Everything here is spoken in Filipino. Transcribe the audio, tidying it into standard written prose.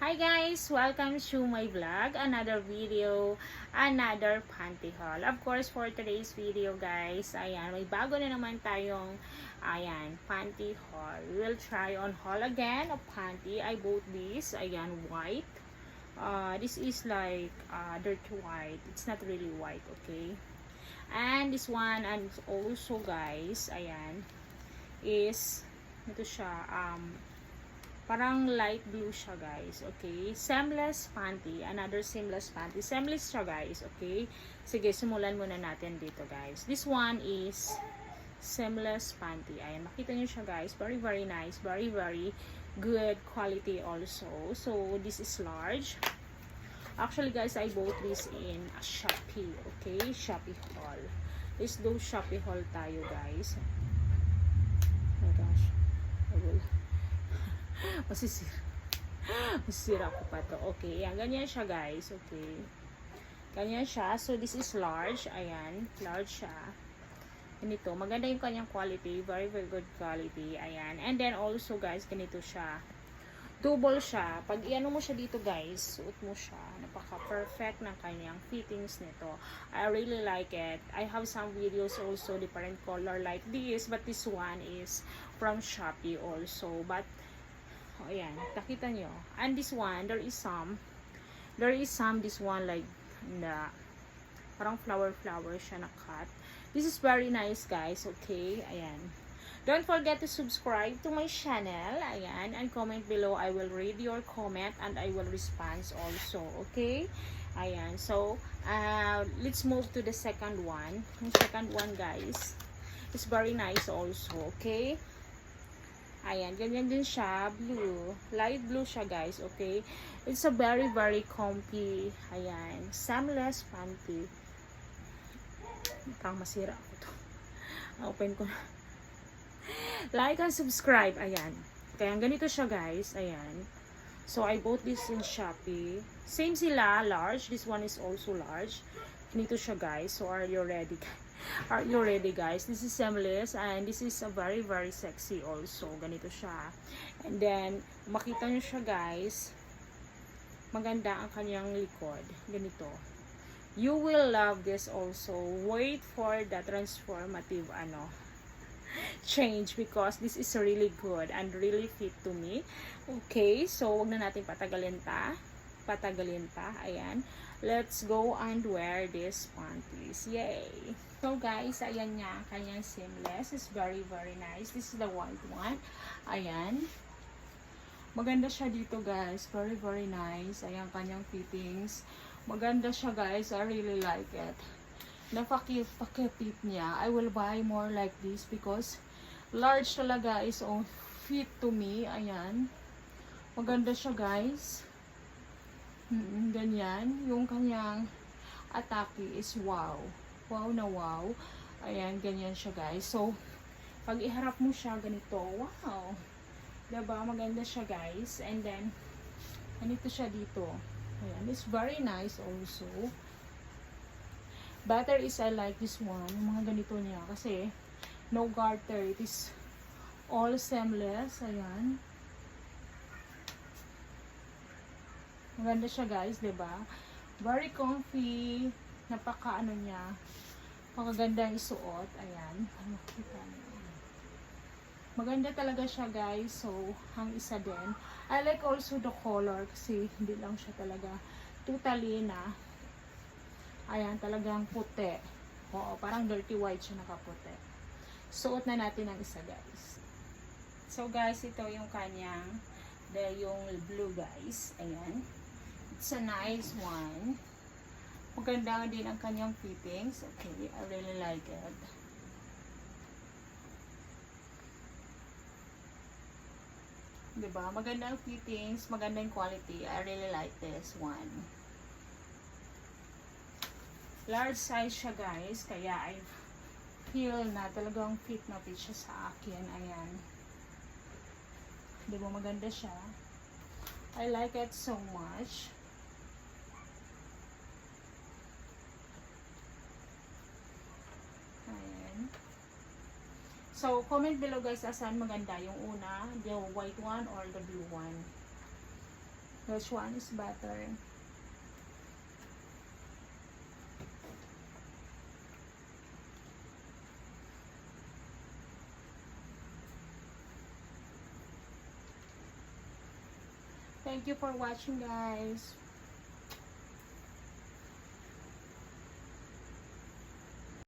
Hi guys! Welcome to my vlog. Another video, another panty haul. Of course, for today's video guys, ayan, may bago na naman tayong, ayan, panty haul. We'll try on haul again of panty. I bought this, ayan, white. This is like dirty white. It's not really white, okay? And this one, and also guys, ayan, is, ito siya, parang light blue siya guys, okay? Seamless panty, another seamless panty. Seamless siya guys, okay? Sige, simulan muna natin dito guys. This one is seamless panty. Ayan, makita nyo siya guys. Very, very nice. Very, very good quality also. So, this is large. Actually guys, I bought this in a Shopee, okay? Shopee haul. Let's do Shopee haul tayo guys. Oh my gosh. I will masisira ko pa to. Okay, yan, ganyan siya guys, okay, ganyan siya. So this is large, ayan, large siya, ganito, maganda yung kanyang quality, very very good quality, ayan. And then also guys, ganito siya, double siya. Pag iano mo siya dito guys, suot mo siya, napaka perfect ng kanyang fittings nito. I really like it. I have some videos also different color like this, but this one is from Shopee also. But oh, ayan, nakita nyo. And this one, there is some, this one like, na, parang flower siya na cut. This is very nice guys, okay, ayan. Don't forget to subscribe to my channel, ayan, and comment below. I will read your comment and I will respond also, okay? Ayan, so, let's move to the second one. Yung second one guys, is very nice also, okay? Ayan, ganyan din siya, blue. Light blue siya guys, okay? It's a very, very comfy, ayan, seamless panty. Parang masira ako to. Open ko na. Like and subscribe, ayan. Kaya ganito siya guys, ayan. So, I bought this in Shopee. Same sila, large. This one is also large. Ganito siya guys. So, are you ready? Are you ready guys? This is seamless and this is a very very sexy also. Ganito siya. And then, makita nyo siya guys. Maganda ang kanyang likod. Ganito. You will love this also. Wait for the transformative change because this is really good and really fit to me. Okay, so wag na natin patagalin pa. Ayan. Let's go and wear this panties. Yay! So guys, ayan niya, kanyang seamless. It's very very nice. This is the white one. Ayan. Maganda siya dito guys. Very very nice. Ayan kanyang fittings. Maganda siya guys. I really like it. Napaka-fit niya. I will buy more like this because large talaga is on fit to me. Ayan. Maganda siya guys. Ganyan. Yung kanyang atake is wow. Wow na wow. Ayan, ganyan siya guys. So, pag iharap mo siya ganito, wow. Diba? Maganda siya guys. And then, ganito siya dito. Ayan, it's very nice also. Better is I like this one. Yung mga ganito niya. Kasi, no garter. It is all seamless. Ayan. Maganda siya guys, diba? Very comfy. Napaka niya. Magaganda yung suot. Ayan. Makikita niyo. Maganda talaga siya guys. So, ang isa din. I like also the color kasi hindi lang siya talaga totally na. Ayan, talagang puti. Oo, parang dirty white siya nakaputi. Suot na natin ang isa guys. So guys, ito yung kanyang yung blue guys. Ayan. It's a nice one. Maganda din ang kanyang fittings. Okay, I really like it. Diba? Maganda ang fittings, maganda yung quality. I really like this one. Large size siya guys, kaya I feel na talagang fit na fit siya sa akin. Ayan. Diba? Maganda siya. I like it so much. So, comment below guys asan maganda yung una, the white one or the blue one. This one is better. Thank you for watching, guys.